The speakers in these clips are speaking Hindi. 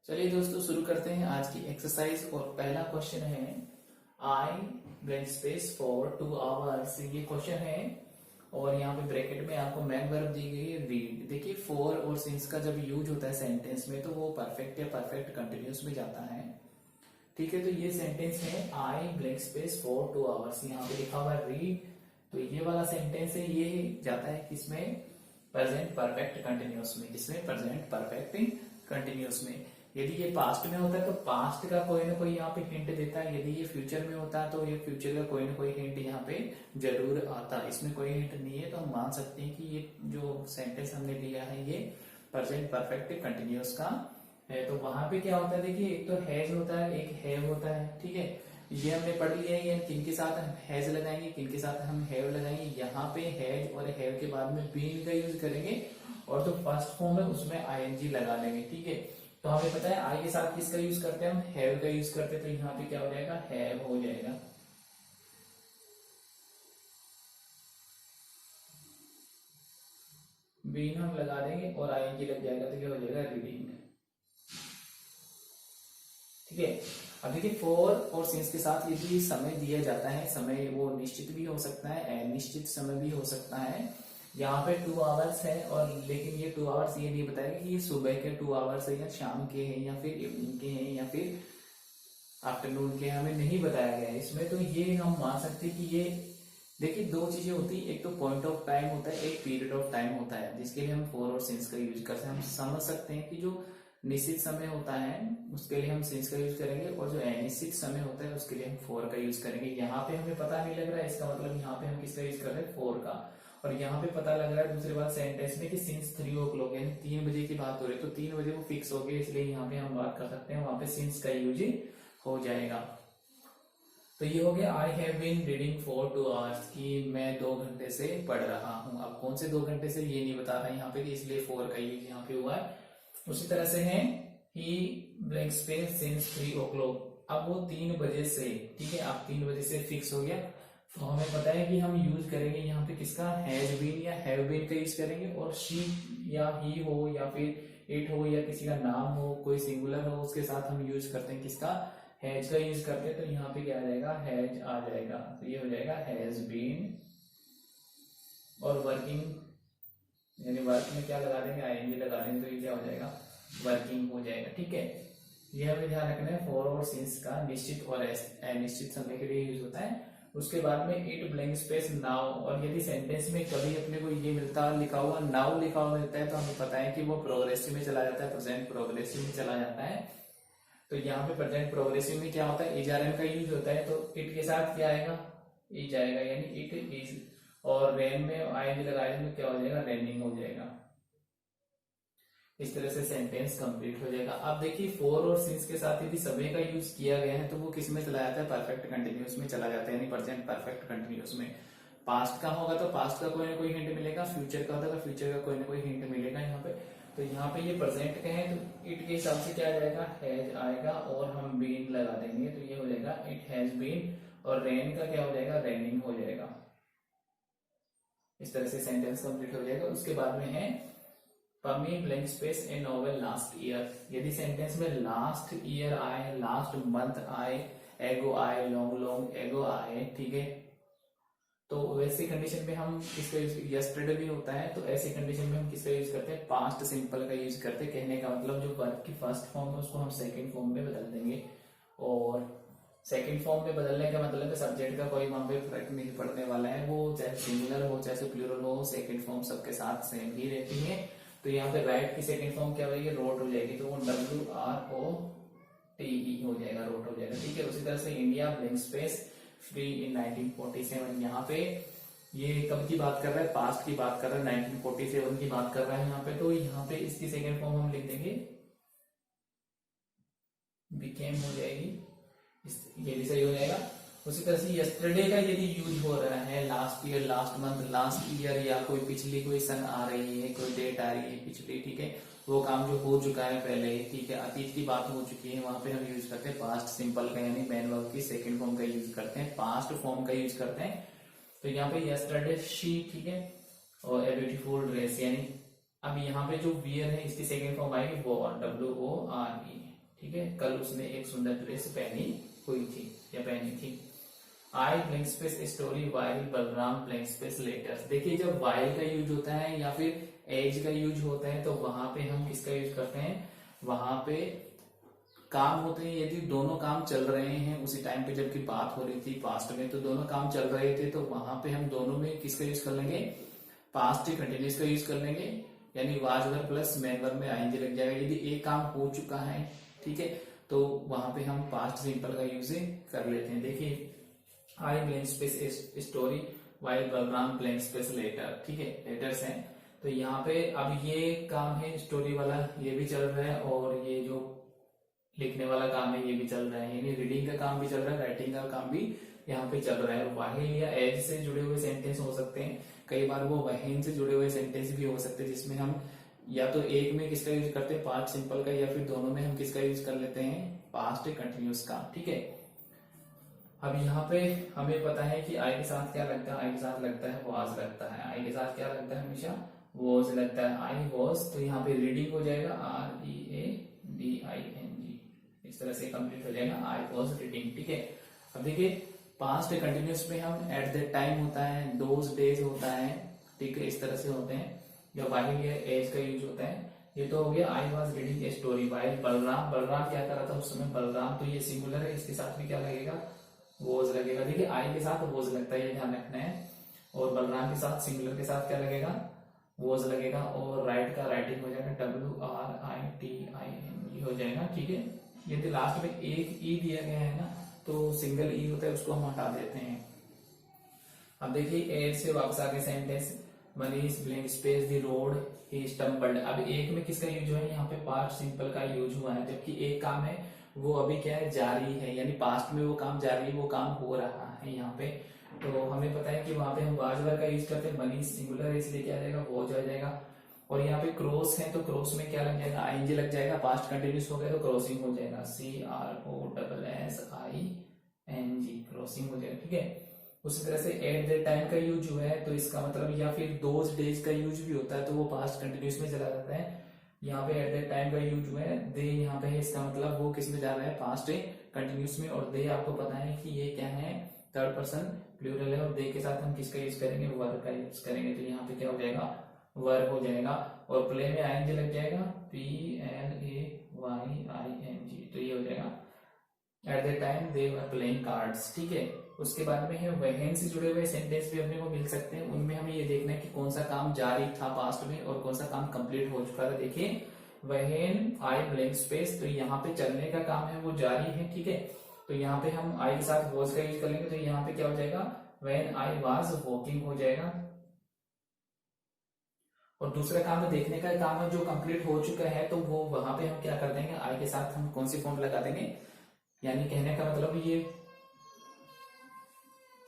चलिए दोस्तों शुरू करते हैं आज की एक्सरसाइज। और पहला क्वेश्चन है आई ब्लैंक स्पेस फॉर 2 आवर्स, ये क्वेश्चन है। और यहाँ पे ब्रैकेट में आपको मैन वर्ब दी गई है रीड। देखिए फॉर और सिंस का जब यूज होता है सेंटेंस में तो वो परफेक्ट या परफेक्ट कंटिन्यूस में जाता है। ठीक है, तो ये सेंटेंस है आई ब्लैंक स्पेस फॉर 2 आवर्स, यहाँ पे लिखा हुआ है रीड। तो ये वाला सेंटेंस है, ये जाता है किसमें? प्रेजेंट परफेक्ट कंटिन्यूस में। किसमें? प्रेजेंट परफेक्ट कंटिन्यूस में। यदि ये पास्ट में होता है तो पास्ट का कोई ना कोई यहाँ पे हिंट देता है। यदि ये फ्यूचर में होता है तो ये फ्यूचर का कोई ना कोई हिंट यहाँ पे जरूर आता है। इसमें कोई हिंट नहीं है तो हम मान सकते हैं कि ये जो सेंटेंस हमने लिया है ये प्रेजेंट परफेक्ट कंटिन्यूस का है। तो वहां पे क्या होता है, देखिए एक तो हैज होता है, एक हैव होता है। ठीक है, ये हमने पढ़ लिया है। ये किन के साथ हम हैज लगाएंगे, किन के साथ हम हैव लगाएंगे। यहाँ पे हैज और हैव के बाद में बीन का यूज करेंगे और जो फर्स्ट फॉर्म है उसमें आईएनजी लगा लेंगे। ठीक है, तो हमें पता है आई के साथ किसका यूज करते हैं, हम हैव का यूज करते हैं। तो यहाँ पे क्या हो जाएगा? हैव हो जाएगा। बीन हम लगा देंगे और आईएनजी लग जाएगा तो क्या हो जाएगा? रीडिंग। ठीक है, अब देखिए फॉर और सिंस के साथ यदि समय दिया जाता है, समय वो निश्चित भी हो सकता है, अनिश्चित समय भी हो सकता है। यहाँ पे 2 आवर्स है और लेकिन ये 2 आवर्स ये नहीं बताएगा कि ये सुबह के 2 आवर्स है या शाम के हैं या फिर इवनिंग के हैं या फिर आफ्टरनून के, हमें नहीं बताया गया है इसमें। तो ये हम मान सकते हैं कि ये देखिए दो चीजें होती है, एक तो पॉइंट ऑफ टाइम होता है, एक पीरियड ऑफ टाइम होता है, जिसके लिए हम फॉर और सिंस का यूज करते हैं। हम समझ सकते हैं कि जो निश्चित समय होता है उसके लिए हम सिंस का यूज करेंगे और जो अनिश्चित समय होता है उसके लिए हम फॉर का यूज करेंगे। यहाँ पे हमें पता नहीं लग रहा है, इसका मतलब यहाँ पे हम किसका यूज कर रहे हैं? फॉर का। और यहाँ पे पता लग रहा है दूसरी बात सेंटेंस में कि सिंस 3 o'clock यानी 3 बजे की बात हो रही है, तो 3 बजे वो फिक्स हो गया, इसलिए यहाँ पे हम बात कर सकते हैं, वहां पे सिंस का यूज हो जाएगा। तो ये हो गया I have been reading for 2 hours, कि मैं 2 घंटे से पढ़ रहा हूँ। अब कौन से 2 घंटे से ये नहीं बता रहा है यहाँ पे, इसलिए फॉर का यूज यहाँ पे हुआ है। उसी तरह से है ही ब्लैंक स्पेस सिंस 3 o'clock, अब वो 3 बजे से। ठीक है, अब 3 बजे से फिक्स हो गया। तो हमें पता है कि हम यूज करेंगे यहाँ पे किसका? हैज बीन या हैव बीन का यूज करेंगे। और शी या ही हो या फिर इट हो या किसी का नाम हो, कोई सिंगुलर हो, उसके साथ हम यूज करते हैं किसका? हैज का यूज करते हैं। तो यहाँ पे क्या आ जाएगा? हैज आ जाएगा। तो ये हो जाएगा हैज बीन। और वर्किंग यानी वर्क में क्या लगा देंगे? आईएनजी लगा देंगे, तो ये क्या हो जाएगा? वर्किंग हो जाएगा। ठीक है, ये हमें ध्यान रखना है। फॉर और सिंस का निश्चित और अनिश्चित समय के लिए यूज होता है। उसके बाद में इट ब्लैंक स्पेस नाउ, और यदि सेंटेंस में कभी अपने को ये मिलता लिखा हुआ नाउ लिखा हुआ मिलता है तो हमें पता है कि वो प्रोग्रेसिव में चला जाता है, प्रेजेंट प्रोग्रेसिव में चला जाता है। तो यहाँ पे प्रेजेंट प्रोग्रेसिव में क्या होता है? इज आर एम का यूज होता है। तो इट के साथ क्या आएगा? इज आएगा, यानी इट इज। और रेन में आईएनजी लगाए तो क्या हो जाएगा? रेनिंग हो जाएगा। इस तरह से सेंटेंस कंप्लीट हो जाएगा। अब देखिए फॉर और सिंस के साथ यदि समय का यूज किया गया है तो वो किस में चला जाता है? परफेक्ट कंटिन्यूस में चला जाता है, यानी प्रेजेंट परफेक्ट कंटिन्यूस में। पास्ट का होगा तो पास्ट का कोई ना कोई हिंट मिलेगा, फ्यूचर का होगा तो फ्यूचर का कोई ना कोई हिंट मिलेगा यहाँ पे। तो यहाँ पे ये प्रेजेंट का है तो इट के हिसाब से क्या आ जाएगा? हैज आएगा और हम बीन लगा देंगे तो ये हो जाएगा इट हैज बीन। और रेन का क्या हो जाएगा? रेनिंग हो जाएगा। इस तरह से सेंटेंस कंप्लीट हो जाएगा। उसके बाद में है पमी ब्लैंक स्पेस ए नॉवेल लास्ट ईयर। यदि सेंटेंस में लास्ट ईयर आए, लास्ट मंथ आए, एगो आए, लॉन्ग लॉन्ग एगो आए, ठीक है, तो वैसी कंडीशन में हम किसका यूज? यस्टरडे भी होता है तो ऐसी कंडीशन में हम किसका यूज करते हैं? पास्ट सिंपल का यूज करते हैं। कहने का मतलब जो वर्ब की फर्स्ट फॉर्म है उसको हम सेकंड फॉर्म में बदल देंगे। और सेकंड फॉर्म में बदलने का मतलब है सब्जेक्ट का कोई वहां पे फर्क नहीं पड़ने वाला है, वो चाहे सिंगुलर हो चाहे प्लूरल हो, सेकंड फॉर्म सबके साथ सेम ही रहती है। तो यहाँ पे राइट की सेकंड फॉर्म क्या होगी? रोट हो जाएगी, तो वो WROTE हो जाएगा, रोट हो जाएगा। ठीक है, उसी तरह से India blank space free in 1947, यहाँ पे ये कब की बात कर रहा है? पास्ट की बात कर रहा है, 1947 की बात कर रहा है यहाँ पे। तो यहाँ पे इसकी सेकंड फॉर्म हम लिख देंगे बिकेम हो जाएगी, ये भी सही हो जाएगा। उसी तरह से यस्टरडे का यदि यूज हो रहा है last year, last month, last year, या कोई पिछली कोई सन आ रही है, कोई डेट आ रही है पिछली, ठीक है, वो काम जो हो चुका है पहले, ठीक है, अतीत की बात हो चुकी है, वहां पे हम यूज करते हैं पास्ट सिंपल का, यानी मैन वर्ब की सेकंड फॉर्म का यूज करते हैं, पास्ट फॉर्म का यूज करते हैं। तो यहाँ पे यस्टरडे शी, ठीक है, और ए ब्यूटीफुल ड्रेस, यानी अब यहाँ पे जो वियर है इसकी सेकंड फॉर्म आएगी वॉर, WORE। ठीक है, कल उसने एक सुंदर ड्रेस पहनी हुई थी या पहनी थी। आई blank space story while Balram blank space letters. देखिए जब वाइल का यूज होता है या फिर एज का यूज होता है तो वहां पे हम किसका यूज करते हैं, वहां पे काम होते हैं। यदि दोनों काम चल रहे हैं उसी टाइम पे, जबकि बात हो रही थी पास्ट में, तो दोनों काम चल रहे थे तो वहां पे हम दोनों में किसका यूज कर लेंगे, पास्ट कंटिन्यूस का यूज कर लेंगे, यानी was verb plus main verb में आईएनजी लग जाएगा। यदि एक काम हो चुका है, ठीक है, तो वहां पे हम पास्ट सिंपल का यूज कर लेते हैं। देखिए I blank space story while Balram blank space letter, ठीक है, लेटर्स हैं। तो यहाँ पे अब ये काम है स्टोरी वाला, ये भी चल रहा है, और ये जो लिखने वाला काम है ये भी चल रहा है, यानी रीडिंग का काम भी चल रहा है, राइटिंग का काम भी यहाँ पे चल रहा है। वाहिल या एज से जुड़े हुए सेंटेंस हो सकते हैं, कई बार वो वहीन से जुड़े हुए सेंटेंस भी हो सकते हैं, जिसमें हम या तो एक में किसका यूज करते हैं, पास्ट सिंपल का, या फिर दोनों में हम किसका यूज कर लेते हैं, पास्ट कंटिन्यूस का, ठीक है। अब यहाँ पे हमें पता है कि आई के साथ क्या लगता है, आई के साथ लगता है वाज लगता है, आई के साथ क्या लगता है, हमेशा वॉज लगता है, आई वॉज। तो यहाँ पे रीडिंग हो जाएगा READING, इस तरह से कंप्लीट हो जाएगा आई वॉज रीडिंग, ठीक है। अब देखिए पास्ट कंटिन्यूस में हम एट दैट टाइम होता है, दोज डेज होता है, ठीक है, इस तरह से होते हैं, या वाहिल या एज का यूज होता है। ये तो हो गया I was reading a story while Balram, Balram क्या कर रहा था उस समय, बलराम, तो ये सिंगुलर है, इसके साथ भी क्या लगेगा, वॉज लगेगा। देखिए आई के साथ वॉज लगता है, ये ध्यान रखना है, और बलराम के साथ सिंगुलर के साथ क्या लगेगा, वॉज लगेगा, और राइट का राइटिंग हो जाएगा WRITING हो जाएगा, ठीक है। यदि लास्ट में एक ई दिया गया है ना, तो सिंगल ई होता है, उसको हम हटा देते हैं। अब देखिए एड से वापस आगे sentence, Manish blank space the road he stumbled. अब एक में किसका यूज हुआ है, यहाँ पे पास्ट सिंपल का यूज हुआ है, जबकि एक काम है वो अभी क्या है, जारी है, यानी पास्ट में वो काम जारी है, वो काम हो रहा है यहाँ पे। तो हमें पता है कि वहां पे हम वाज वर्ब का यूज करते हैं, मनीष सिंगुलर है इसलिए क्या आ जाएगा, वो हो जाएगा। और यहाँ पे क्रॉस है तो क्रॉस में क्या लग जाएगा, आईएनजी लग जाएगा, पास्ट कंटिन्यूस हो गया तो क्रॉसिंग हो जाएगा, CROSSING, क्रॉसिंग हो जाएगा, ठीक है। उसी तरह से एट द टाइम का यूज हुआ है तो इसका मतलब, या फिर दोज डेज का यूज भी होता है तो वो पास्ट कंटिन्यूस में चला जाता है। यहाँ पे एट द टाइम का यूज हुआ है, दे यहाँ पे है, इसका मतलब वो किस में जा रहा है, पास्ट कंटिन्यूस में। और दे आपको पता है कि ये क्या है, थर्ड पर्सन प्लूरल है, और दे के साथ हम किसका यूज करेंगे, वर्ब का यूज करेंगे, तो यहाँ पे क्या हो जाएगा, वर्ब हो जाएगा। और प्ले में आईएनजी लग जाएगा, PLAYING, तो ये हो जाएगा at the time they were playing cards, ठीक है। उसके बाद में है वहन से जुड़े हुए सेंटेंस भी अपने को मिल सकते हैं, उनमें हमें ये देखना है कि कौन सा काम जारी था पास्ट में और कौन सा काम कंप्लीट हो चुका था। देखिए वहन आई ब्लैंक स्पेस, तो यहाँ पे चलने का काम है वो जारी है, ठीक है। तो यहाँ पे हम आई के साथ वॉज का यूज कर लेंगे, तो यहाँ पे क्या हो जाएगा, व्हेन आई वाज वॉकिंग हो जाएगा। और दूसरा काम है देखने का काम है जो कंप्लीट हो चुका है, तो वो वहां पे हम क्या कर देंगे, आई के साथ हम कौन सी फॉर्म लगा देंगे, यानी कहने का मतलब ये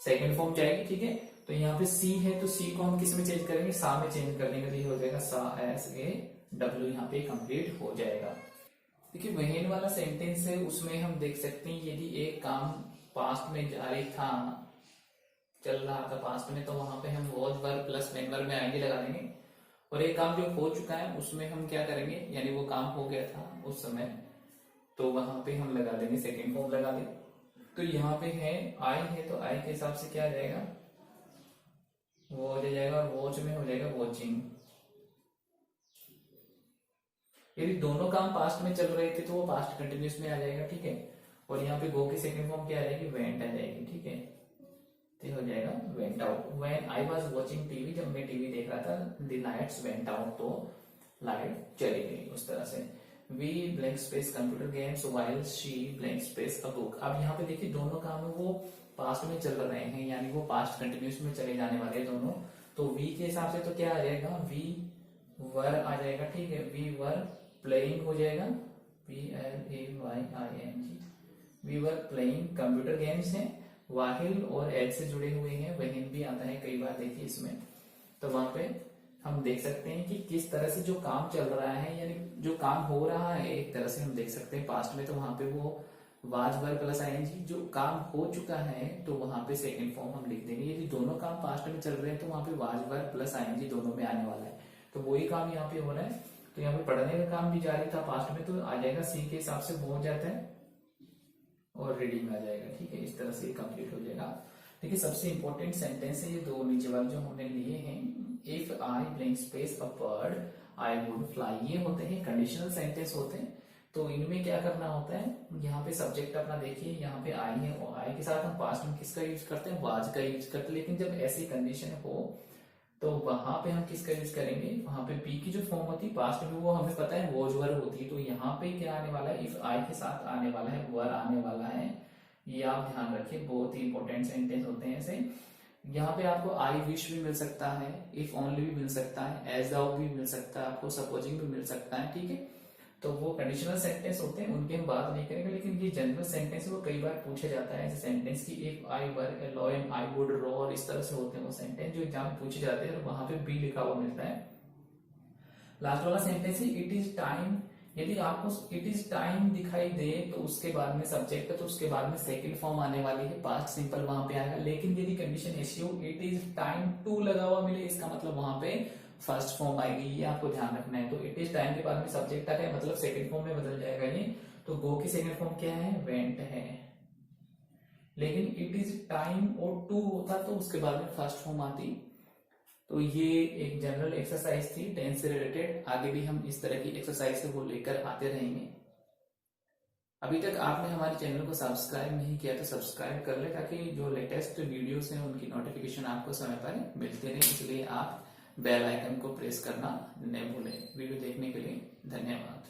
सेकंड फॉर्म जाएगी, ठीक है। तो यहाँ पे सी है तो सी को हम किस में चेंज करेंगे, सा में चेंज कर देंगे, तो ये हो जाएगा सा SAW, यहाँ पे कंप्लीट हो जाएगा। देखिए वहीन वाला सेंटेंस है, उसमें हम देख सकते हैं यदि एक काम पास्ट में जारी था, चल रहा था पास्ट में, तो वहां पे हम was verb plus main verb में आईएनजी लगा देंगे। और एक काम जो हो चुका है उसमें हम क्या करेंगे, यानी वो काम हो गया था उस समय, तो वहां पे हम लगा देंगे सेकेंड फॉर्म लगा देंगे। तो यहाँ पे है आई है तो आई के हिसाब से क्या आ जाएगा, वो हो जाएगा, और वॉच में हो जाएगा वॉचिंग। यदि दोनों काम पास्ट में चल रहे थे तो वो पास्ट कंटिन्यूस में आ जाएगा, ठीक है। और यहाँ पे गो की सेकंड फॉर्म क्या आ जाएगी, वेंट आ जाएगी, ठीक है, तो हो जाएगा went out. When I was watching TV, जब मैं टीवी देख रहा था, द लाइट्स वेंट आउट, तो लाइट चली गई, उस तरह से। We blank space computer games while she blank space a book. अब यहाँ पे देखिए दोनों काम है वो पास्ट में चल रहे हैं, यानी वो पास्ट कंटिन्यूस में चले जाने वाले दोनों। तो वी के हिसाब से तो क्या आ जाएगा, वी वर आ जाएगा, ठीक है, वी वर प्लेइंग हो जाएगा, PLAYING, we were playing computer games है, वाहिल और एड से जुड़े हुए हैं, वहीन भी आता है कई बार, देखिए इसमें। तो वहां पे हम देख सकते हैं कि किस तरह से जो काम चल रहा है, यानी जो काम हो रहा है एक तरह से हम देख सकते हैं पास्ट में, तो वहां पे वो वाज वर्ब प्लस आईएनजी, जो काम हो चुका है तो वहां पे सेकंड फॉर्म हम लिख देंगे। यदि दोनों काम पास्ट में चल रहे हैं तो वहां पे वाज वर्ब प्लस आईएनजी दोनों में आने वाला है, तो वही काम यहाँ पे हो रहा है। तो यहाँ पे पढ़ने का काम भी जारी था पास्ट में, तो आ जाएगा सी के हिसाब से वो हो जाता है और रीडिंग आ जाएगा। ठीक है, इस तरह से ये कंप्लीट हो जाएगा। देखिए सबसे इंपॉर्टेंट सेंटेंस है ये दो नीचे वाले जो हमने लिए हैं, if I blank space a bird I would fly, ये होते हैं कंडीशनल सेंटेंस होते हैं। तो इनमें क्या करना होता है, यहाँ पे सब्जेक्ट अपना देखिए, यहाँ पे आई है और आई के साथ हम पास्ट में किसका यूज करते हैं, वाज का यूज करते हैं। लेकिन जब ऐसी कंडीशन हो तो वहां पे हम किसका यूज करेंगे, वहां पे बी की जो फॉर्म होती है पास्ट में वो हमें पता है वॉज वर होती है। तो यहाँ पे क्या आने वाला है, इफ आई के साथ आने वाला है वर आने वाला है, ये आप ध्यान रखिए, बहुत ही इंपॉर्टेंट सेंटेंस होते हैं ऐसे। यहाँ पे आपको आई विश भी मिल सकता है, इफ ओनली भी मिल सकता है, एज दाउ भी मिल सकता है, आपको सपोजिंग भी मिल सकता है। ठीक है, तो वो कंडीशनल सेंटेंस होते हैं, उनकी हम बात नहीं करेंगे। लेकिन ये जनरल सेंटेंस है, वो कई बार पूछा जाता है ऐसे सेंटेंस की, if I were A lion I would roar, इस तरह से होते हैं वो सेंटेंस जो एग्जाम में पूछे जाते हैं, और वहां पे बी लिखा हुआ मिलता है। लास्ट वाला सेंटेंस है इट इज टाइम, यदि आपको इट इज टाइम दिखाई दे तो उसके बाद में सब्जेक्ट है, तो उसके बाद में सेकंड फॉर्म आने वाली है, पास्ट सिंपल वहां पे आएगा। लेकिन यदि कंडीशन ऐसी हो इट इज टाइम टू लगा हुआ मिले, इसका मतलब वहां पे फर्स्ट फॉर्म आएगी, ये आपको ध्यान रखना है। तो इट इज टाइम के बाद में सब्जेक्ट आ गया, मतलब सेकंड फॉर्म में बदल जाएगा ये। तो गो की सेकंड फॉर्म क्या है, वेंट है। लेकिन इट इज टाइम और टू होता तो उसके बाद में फर्स्ट फॉर्म आती। तो ये एक जनरल एक्सरसाइज थी टेंस से रिलेटेड, आगे भी हम इस तरह की एक्सरसाइज से वो लेकर आते रहेंगे। अभी तक आपने हमारे चैनल को सब्सक्राइब नहीं किया तो सब्सक्राइब कर ले, ताकि जो लेटेस्ट वीडियोस हैं उनकी नोटिफिकेशन आपको समय पर मिलते रहे। इसलिए आप बेल आइकन को प्रेस करना न भूलें। वीडियो देखने के लिए धन्यवाद।